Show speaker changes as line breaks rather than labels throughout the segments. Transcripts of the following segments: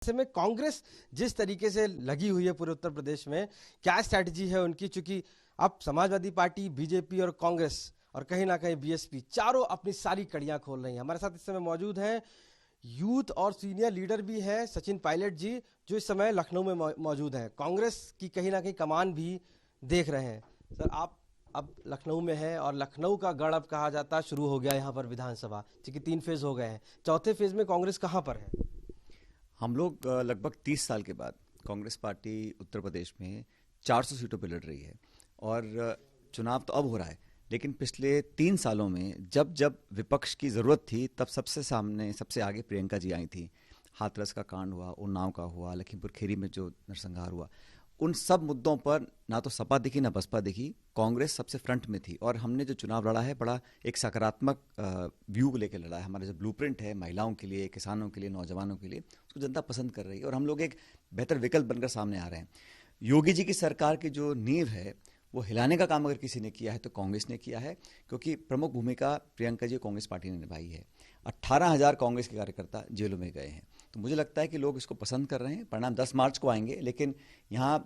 ऐसे में कांग्रेस जिस तरीके से लगी हुई है पूरे उत्तर प्रदेश में, क्या स्ट्रैटेजी है उनकी? चूंकि अब समाजवादी पार्टी, बीजेपी और कांग्रेस और कहीं ना कहीं बीएसपी चारों अपनी सारी कड़ियां खोल रही हैं। हमारे साथ इस समय मौजूद हैं यूथ और सीनियर लीडर भी हैं सचिन पायलट जी, जो इस समय लखनऊ में मौजूद हैं। कांग्रेस की कहीं ना कहीं कमान भी देख रहे हैं। सर, आप अब लखनऊ में हैं और लखनऊ का गढ़ अब कहा जाता है शुरू हो गया यहाँ पर विधानसभा, क्योंकि 3 फेज हो गए हैं। चौथे फेज में कांग्रेस कहाँ पर है?
हम लोग लगभग 30 साल के बाद कांग्रेस पार्टी उत्तर प्रदेश में 400 सीटों पर लड़ रही है और चुनाव तो अब हो रहा है, लेकिन पिछले 3 सालों में जब जब विपक्ष की ज़रूरत थी तब सबसे सामने सबसे आगे प्रियंका जी आई थी। हाथरस का कांड हुआ, उन्नाव का हुआ, लखीमपुर खीरी में जो नरसंहार हुआ, उन सब मुद्दों पर ना तो सपा दिखी ना बसपा दिखी, कांग्रेस सबसे फ्रंट में थी। और हमने जो चुनाव लड़ा है बड़ा एक सकारात्मक व्यू को लेकर लड़ा है। हमारा जो ब्लूप्रिंट है महिलाओं के लिए, किसानों के लिए, नौजवानों के लिए, उसको जनता पसंद कर रही है और हम लोग एक बेहतर विकल्प बनकर सामने आ रहे हैं। योगी जी की सरकार की जो नींव है वो हिलाने का काम अगर किसी ने किया है तो कांग्रेस ने किया है, क्योंकि प्रमुख भूमिका प्रियंका जी कांग्रेस पार्टी ने निभाई है। 18,000 कांग्रेस के कार्यकर्ता जेलों में गए हैं, तो मुझे लगता है कि लोग इसको पसंद कर रहे हैं। परिणाम 10 मार्च को आएंगे, लेकिन यहाँ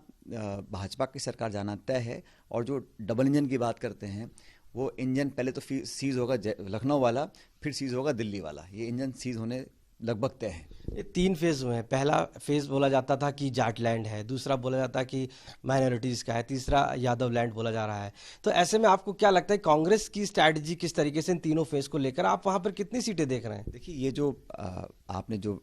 भाजपा की सरकार जाना तय है। और जो डबल इंजन की बात करते हैं, वो इंजन पहले तो सीज होगा लखनऊ वाला, फिर सीज होगा दिल्ली वाला। ये इंजन सीज होने लगभग तय है।
ये 3 फेज हुए हैं। पहला फेज बोला जाता था कि जाट लैंड है, दूसरा बोला जाता कि माइनॉरिटीज का है, तीसरा यादव लैंड बोला जा रहा है। तो ऐसे में आपको क्या लगता है कांग्रेस की स्ट्रैटेजी किस तरीके से इन तीनों फेज को लेकर, आप वहां पर कितनी सीटें देख रहे हैं?
देखिए, ये जो आपने जो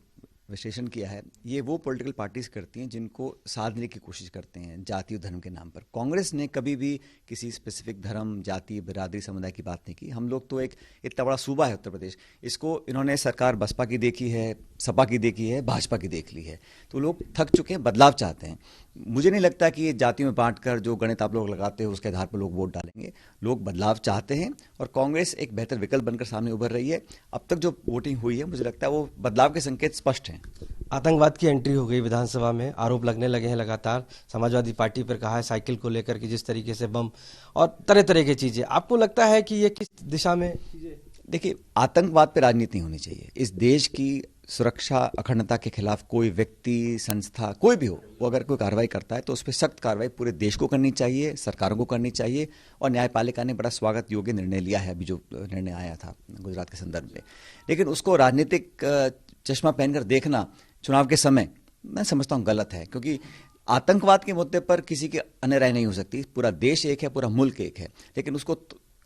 विश्लेषण किया है, ये वो पॉलिटिकल पार्टीज करती हैं जिनको साधने की कोशिश करते हैं जाति और धर्म के नाम पर। कांग्रेस ने कभी भी किसी स्पेसिफिक धर्म, जाति, बिरादरी, समुदाय की बात नहीं की। हम लोग तो एक इतना बड़ा सूबा है उत्तर प्रदेश, इसको इन्होंने सरकार बसपा की देखी है, सपा की देखी है, भाजपा की देख ली है, तो लोग थक चुके हैं, बदलाव चाहते हैं। मुझे नहीं लगता कि ये जातियों में बांटकर जो गणित आप लोग लगाते हो उसके आधार पर लोग वोट डालेंगे। लोग बदलाव चाहते हैं और कांग्रेस एक बेहतर विकल्प बनकर सामने उभर रही है। अब तक जो वोटिंग हुई है, मुझे लगता है वो बदलाव के संकेत स्पष्ट हैं।
आतंकवाद की एंट्री हो गई विधानसभा में, आरोप लगने लगे हैं लगातार। समाजवादी पार्टी पर कहा है साइकिल को लेकर कि जिस तरीके से बम और तरह तरह की चीजें, आपको लगता है कि ये किस दिशा में चीजें?
देखिए, आतंकवाद पे राजनीति नहीं होनी चाहिए। इस देश की सुरक्षा अखंडता के खिलाफ कोई व्यक्ति, संस्था, कोई भी हो, वो अगर कोई कार्रवाई करता है तो उस पर सख्त कार्रवाई पूरे देश को करनी चाहिए, सरकारों को करनी चाहिए। और न्यायपालिका ने बड़ा स्वागत योग्य निर्णय लिया है, अभी जो निर्णय आया था गुजरात के संदर्भ में। लेकिन उसको राजनीतिक चश्मा पहनकर देखना चुनाव के समय, मैं समझता हूँ गलत है, क्योंकि आतंकवाद के मुद्दे पर किसी की अन्य राय नहीं हो सकती। पूरा देश एक है, पूरा मुल्क एक है, लेकिन उसको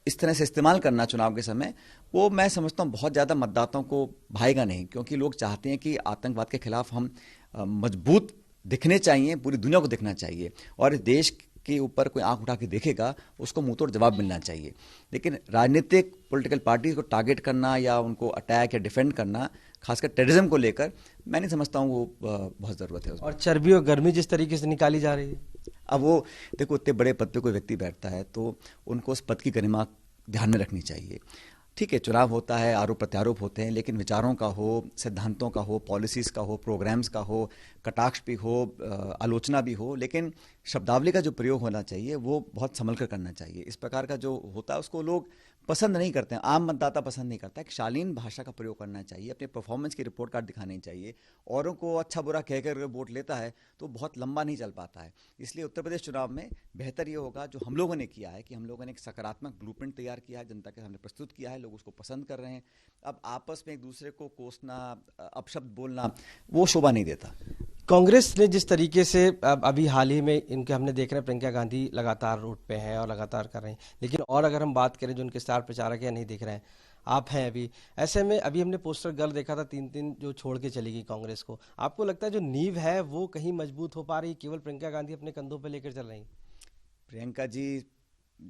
इस तरह से इस्तेमाल करना चुनाव के समय, वो मैं समझता हूँ बहुत ज़्यादा मतदाताओं को भाएगा नहीं। क्योंकि लोग चाहते हैं कि आतंकवाद के खिलाफ हम मजबूत दिखने चाहिए, पूरी दुनिया को दिखना चाहिए, और देश के ऊपर कोई आंख उठा के देखेगा उसको मुंहतोड़ जवाब मिलना चाहिए। लेकिन राजनीतिक पॉलिटिकल पार्टीज को टारगेट करना या उनको अटैक या डिफेंड करना, खासकर टेररिज्म को लेकर, मैं नहीं समझता हूँ वो बहुत ज़रूरत है।
और चर्बी और गर्मी जिस तरीके से निकाली जा रही है,
अब वो देखो, इतने बड़े पद पे कोई व्यक्ति बैठता है तो उनको उस पद की गरिमा ध्यान में रखनी चाहिए। ठीक है, चुनाव होता है, आरोप प्रत्यारोप होते हैं, लेकिन विचारों का हो, सिद्धांतों का हो, पॉलिसीज़ का हो, प्रोग्राम्स का हो, कटाक्ष भी हो, आलोचना भी हो, लेकिन शब्दावली का जो प्रयोग होना चाहिए वो बहुत संभल कर करना चाहिए। इस प्रकार का जो होता है उसको लोग पसंद नहीं करते हैं, आम मतदाता पसंद नहीं करता है। शालीन भाषा का प्रयोग करना चाहिए, अपने परफॉर्मेंस की रिपोर्ट कार्ड दिखानी चाहिए। औरों को अच्छा बुरा कह कर वोट लेता है तो बहुत लंबा नहीं चल पाता है। इसलिए उत्तर प्रदेश चुनाव में बेहतर ये होगा जो हम लोगों ने किया है, कि हम लोगों ने एक सकारात्मक ब्लूप्रिंट तैयार किया है, जनता के सामने प्रस्तुत किया है, लोग उसको पसंद कर रहे हैं। अब आपस में एक दूसरे को कोसना, अपशब्द बोलना, वो शोभा नहीं देता।
कांग्रेस ने जिस तरीके से अभी हाल ही में इनके हमने देख रहे हैं, प्रियंका गांधी लगातार रूट पे हैं और लगातार कर रहे हैं, लेकिन और अगर हम बात करें जो उनके स्टार प्रचारक या नहीं दिख रहे हैं, आप हैं अभी। ऐसे में अभी हमने पोस्टर गर्ल देखा था 3-3 जो छोड़ के चली गई कांग्रेस को। आपको लगता है जो नींव है वो कहीं मजबूत हो पा रही, केवल प्रियंका गांधी अपने कंधों पर लेकर चल रही?
प्रियंका जी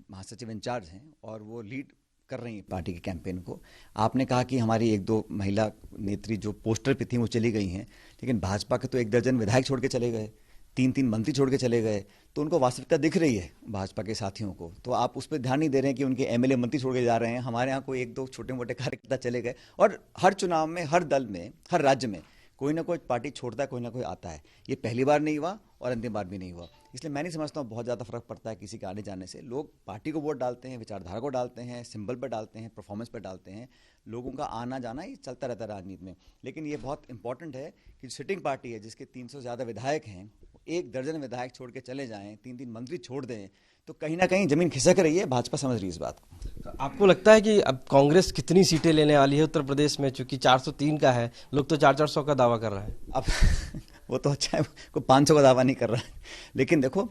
महासचिव इंचार्ज हैं और वो लीड कर रही हैं पार्टी के कैंपेन को। आपने कहा कि हमारी 1-2 महिला नेत्री जो पोस्टर पे थी वो चली गई हैं, लेकिन भाजपा के तो 1 दर्जन विधायक छोड़ के चले गए, 3-3 मंत्री छोड़ के चले गए, तो उनको वास्तविकता दिख रही है भाजपा के साथियों को। तो आप उस पर ध्यान नहीं दे रहे हैं कि उनके एमएलए मंत्री छोड़ के जा रहे हैं। हमारे यहाँ कोई 1-2 छोटे मोटे कार्यकर्ता चले गए, और हर चुनाव में, हर दल में, हर राज्य में कोई ना कोई पार्टी छोड़ता है, कोई ना कोई आता है। ये पहली बार नहीं हुआ और अंतिम बार भी नहीं हुआ। इसलिए मैं नहीं समझता हूँ बहुत ज़्यादा फर्क पड़ता है किसी के आने जाने से। लोग पार्टी को वोट डालते हैं, विचारधारा को डालते हैं, सिंबल पर डालते हैं, परफॉर्मेंस पर डालते हैं। लोगों का आना जाना ये चलता रहता है राजनीति में। लेकिन ये बहुत इंपॉर्टेंट है कि सिटिंग पार्टी है जिसके 300 से ज़्यादा विधायक हैं, एक दर्जन विधायक छोड़ के चले जाएं, 3-3 मंत्री छोड़ दें, तो कहीं ना कहीं जमीन खिसक रही है। भाजपा समझ रही है इस बात को।
आपको लगता है कि अब कांग्रेस कितनी सीटें लेने वाली है उत्तर प्रदेश में? चूंकि 403 का है, लोग तो 400 का दावा कर रहे हैं।
अब वो तो अच्छा है, कोई 500 का दावा नहीं कर रहा है। लेकिन देखो,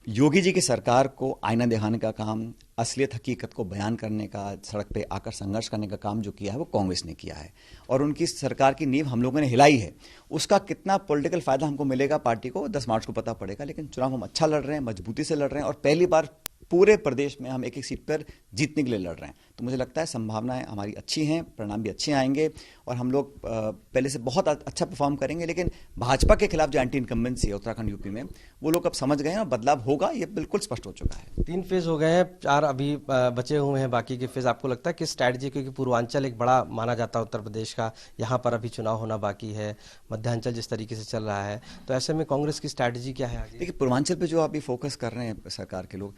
योगी जी की सरकार को आईना दिखाने का काम, असलियत हकीकत को बयान करने का, सड़क पे आकर संघर्ष करने का काम जो किया है वो कांग्रेस ने किया है। और उनकी सरकार की नींव हम लोगों ने हिलाई है। उसका कितना पॉलिटिकल फायदा हमको मिलेगा पार्टी को 10 मार्च को पता पड़ेगा। लेकिन चुनाव हम अच्छा लड़ रहे हैं, मजबूती से लड़ रहे हैं, और पहली बार पूरे प्रदेश में हम एक एक सीट पर जीतने के लिए लड़ रहे हैं। तो मुझे लगता है संभावनाएं हमारी अच्छी हैं, परिणाम भी अच्छे आएंगे, और हम लोग पहले से बहुत अच्छा परफॉर्म करेंगे। लेकिन भाजपा के खिलाफ जो एंटी इनकम्बेंसी है उत्तराखंड यूपी में, वो लोग अब समझ गए हैं और बदलाव होगा, ये बिल्कुल स्पष्ट हो चुका है।
3 फेज हो गए हैं, 4 अभी बचे हुए हैं बाकी के फेज। आपको लगता है कि स्ट्रैटेजी, क्योंकि पूर्वांचल एक बड़ा माना जाता है उत्तर प्रदेश का, यहाँ पर अभी चुनाव होना बाकी है, मध्यांचल जिस तरीके से चल रहा है, तो ऐसे में कांग्रेस की स्ट्रैटेजी क्या है आगे?
देखिए, पूर्वांचल पे जो अभी फोकस कर रहे हैं सरकार के लोग,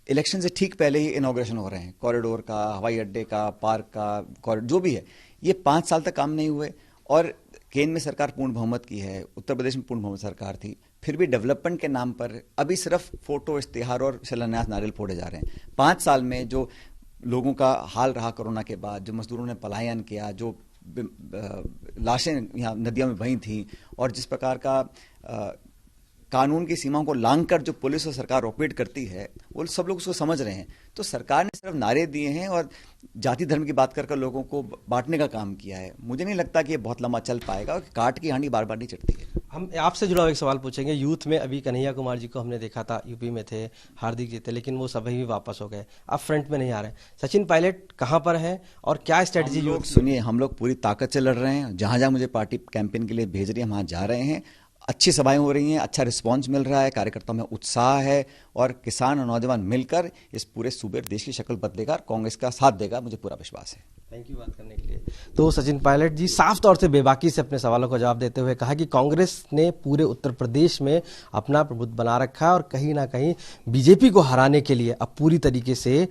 इलेक्शन से ठीक पहले ही इनॉग्रेशन हो रहे हैं, कॉरिडोर का, हवाई अड्डे का, पार्क का, जो भी है। ये 5 साल तक काम नहीं हुए, और केंद्र में सरकार पूर्ण बहुमत की है, उत्तर प्रदेश में पूर्ण बहुमत सरकार थी, फिर भी डेवलपमेंट के नाम पर अभी सिर्फ फोटो, इश्तिहार और शिलान्यास, नारियल फोड़े जा रहे हैं। 5 साल में जो लोगों का हाल रहा कोरोना के बाद, जो मजदूरों ने पलायन किया, जो लाशें यहाँ नदियों में बही थी, और जिस प्रकार का कानून की सीमाओं को लांघकर जो पुलिस और सरकार ऑपरेट करती है, वो सब लोग उसको समझ रहे हैं। तो सरकार ने सिर्फ नारे दिए हैं और जाति धर्म की बात कर लोगों को बांटने का काम किया है। मुझे नहीं लगता कि ये बहुत लंबा चल पाएगा, और काट की हांडी बार बार नहीं चढ़ती है।
हम आपसे जुड़ा हुआ एक सवाल पूछेंगे। यूथ में अभी कन्हैया कुमार जी को हमने देखा था, यूपी में थे, हार्दिक जी थे, लेकिन वो सभी भी वापस हो गए, अब फ्रंट में नहीं आ रहे। सचिन पायलट कहाँ पर हैं और क्या स्ट्रेटजी?
लोग सुनिए, हम लोग पूरी ताकत से लड़ रहे हैं। जहाँ जहाँ मुझे पार्टी कैंपेन के लिए भेज रही है, हम वहाँ जा रहे हैं। अच्छी सभाएं हो रही हैं, अच्छा रिस्पांस मिल रहा है, कार्यकर्ताओं में उत्साह है, और किसान और नौजवान मिलकर इस पूरे सूबे देश की शक्ल बदलेगा, कांग्रेस का साथ देगा, मुझे पूरा विश्वास है।
थैंक यू बात करने के लिए। तो सचिन पायलट जी साफ तौर से बेबाकी से अपने सवालों का जवाब देते हुए कहा कि कांग्रेस ने पूरे उत्तर प्रदेश में अपना प्रभुत्व बना रखा है, और कहीं ना कहीं बीजेपी को हराने के लिए अब पूरी तरीके से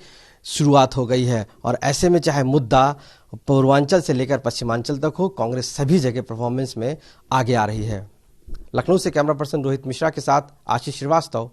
शुरुआत हो गई है। और ऐसे में चाहे मुद्दा पूर्वांचल से लेकर पश्चिमांचल तक हो, कांग्रेस सभी जगह परफॉर्मेंस में आगे आ रही है। लखनऊ से कैमरा पर्सन रोहित मिश्रा के साथ आशीष श्रीवास्तव,